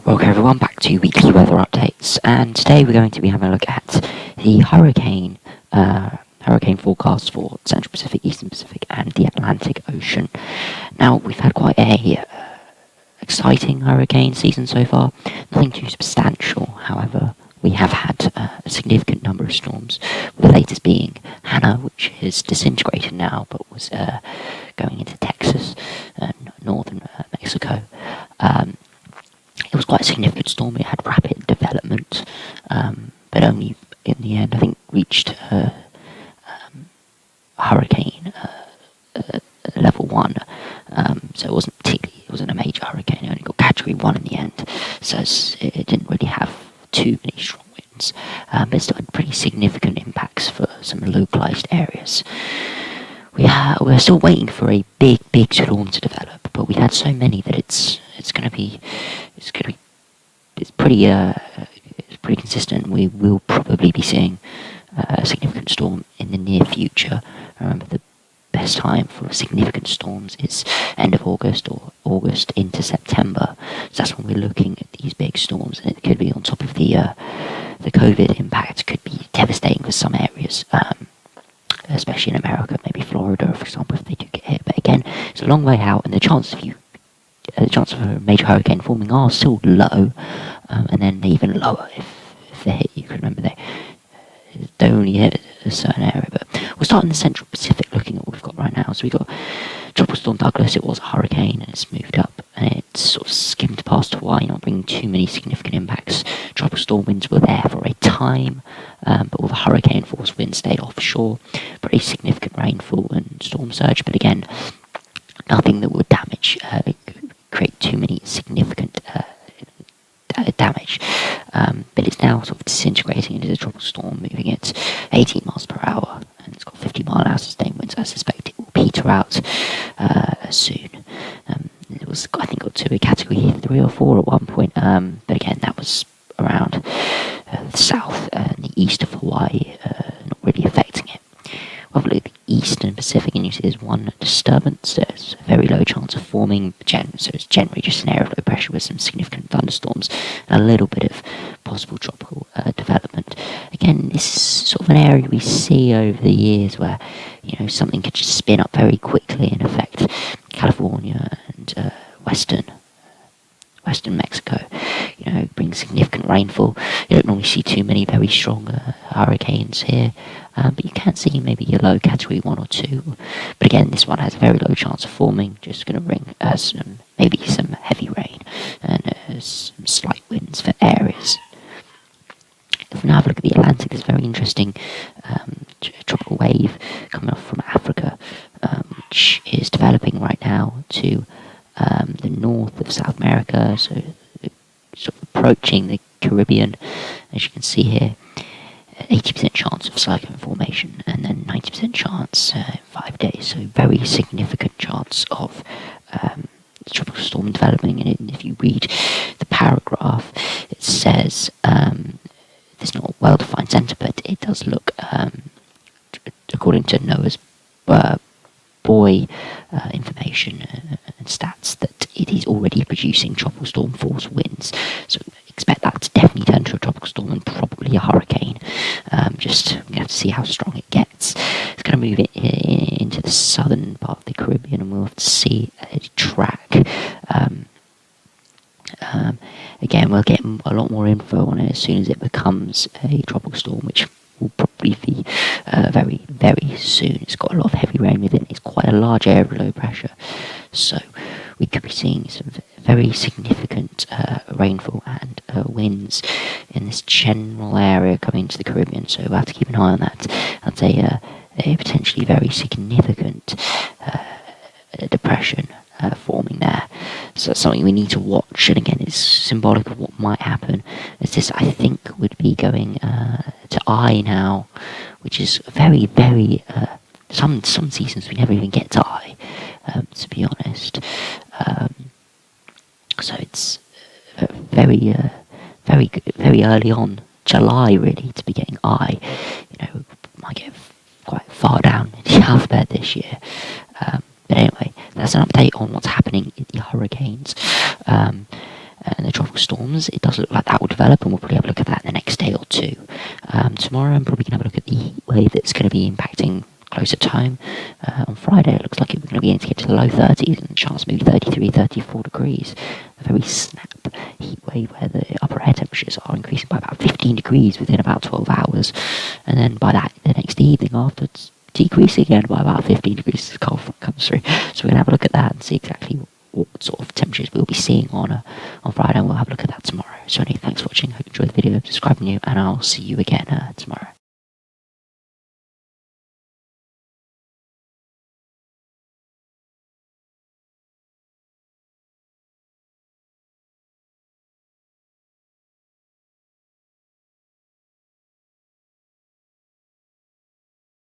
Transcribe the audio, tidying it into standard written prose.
Welcome everyone back to weekly weather updates, and today we're going to be having a look at the hurricane forecast for Central Pacific, Eastern Pacific, and the Atlantic Ocean. Now, we've had quite a exciting hurricane season so far. Nothing too substantial, however. We have had a significant number of storms, with the latest being Hannah, which is disintegrated now, but was going into Texas and northern Mexico. It was quite a significant storm. It had rapid development, but only in the end, I think, reached hurricane level 1. So it wasn't a major hurricane. It only got category 1 in the end. So it didn't really have too many strong winds, but it still had pretty significant impacts for some localized areas. We're still waiting for a big storm to develop, but we've had so many that it's pretty consistent. We will probably be seeing a significant storm in the near future. Remember, the best time for significant storms is end of August or August into September. So that's when we're looking at these big storms, and it could be on top of the COVID impact. Could be devastating for some areas. Especially in America, maybe Florida, for example, if they do get hit. But again, it's a long way out, and the chance of a major hurricane forming are still low, and then even lower if they hit you. Remember, they only hit a certain area. But we'll start in the Central Pacific, looking at what we've got right now. So we've got Tropical Storm Douglas. It was a hurricane, and it's moved up, and it's sort of skimmed past Hawaii, not bringing too many significant impacts. Tropical storm winds were there for a time, but all the hurricane force winds stayed offshore. Pretty significant rainfall and storm surge, but again, nothing that would create too many significant damage. But it's now sort of disintegrating into the tropical storm, moving at 18 miles per hour, and it's got 50-mile-an-hour sustained winds. I suspect it will peter out soon. It was, I think, got to a category 3 or 4 at one point, but again, that was around the south and the east of Hawaii, not really affecting it. Well, look at the eastern Pacific, and you see there's one disturbance. There's a very low chance of forming, so it's generally just an area of low pressure with some significant thunderstorms and a little bit of possible tropical development. Again, this is sort of an area we see over the years where, something could just spin up very quickly and affect California and western Mexico. Bring significant rainfall. You don't normally see too many very strong hurricanes here, but you can see maybe a low category 1 or 2. But again, this one has a very low chance of forming. Just going to bring maybe some heavy rain and some slight winds for areas. If we now have a look at the Atlantic, there's a very interesting tropical wave coming off from Africa, which is developing right now to the north of South America, so sort of approaching the Caribbean. As you can see here, 80% chance of cyclone formation, and then 90% chance in 5 days. So very significant chance of tropical storm developing. And if you read the paragraph, it says there's not a well-defined centre, but it does look, according to NOAA's buoy information and stats, that it is already producing tropical storm force winds. So expect that to definitely turn to a tropical storm and probably a hurricane. Just we have to see how strong it gets. It's going to move it into the southern part of the Caribbean, and we'll have to see a track. Again, we'll get a lot more info on it as soon as it becomes a tropical storm, which will probably be very, very soon. It's got a lot of heavy rain within it. It's quite a large area of low pressure, so we could be seeing some very significant rainfall and winds in this general area coming into the Caribbean. So we'll have to keep an eye on that. I'd say a potentially very significant depression forming there. So that's something we need to watch, and again, it's symbolic of what might happen, as this, I think, would be going to I now, which is very, very, some seasons we never even get to I, to be honest. So it's very early on, July really, to be getting I. Might get quite far down in the alphabet this year. But anyway, that's an update on what's happening in the hurricanes. and the tropical storms, it does look like that will develop, and we'll probably have a look at that the next day or two. Tomorrow I'm probably going to have a look at the heat wave that's going to be impacting closer to home. On Friday it looks like it's going to be able to get to the low 30s and chance maybe 33, 34 degrees. A very snap heat wave where the upper air temperatures are increasing by about 15 degrees within about 12 hours. And then by that, the next evening after, it's decreasing again by about 15 degrees as the cold front comes through. So we're going to have a look at that and see exactly what sort of temperatures we'll be seeing on Friday, and we'll have a look at that tomorrow. So anyway, thanks for watching, hope you enjoyed the video, subscribe new, and I'll see you again tomorrow.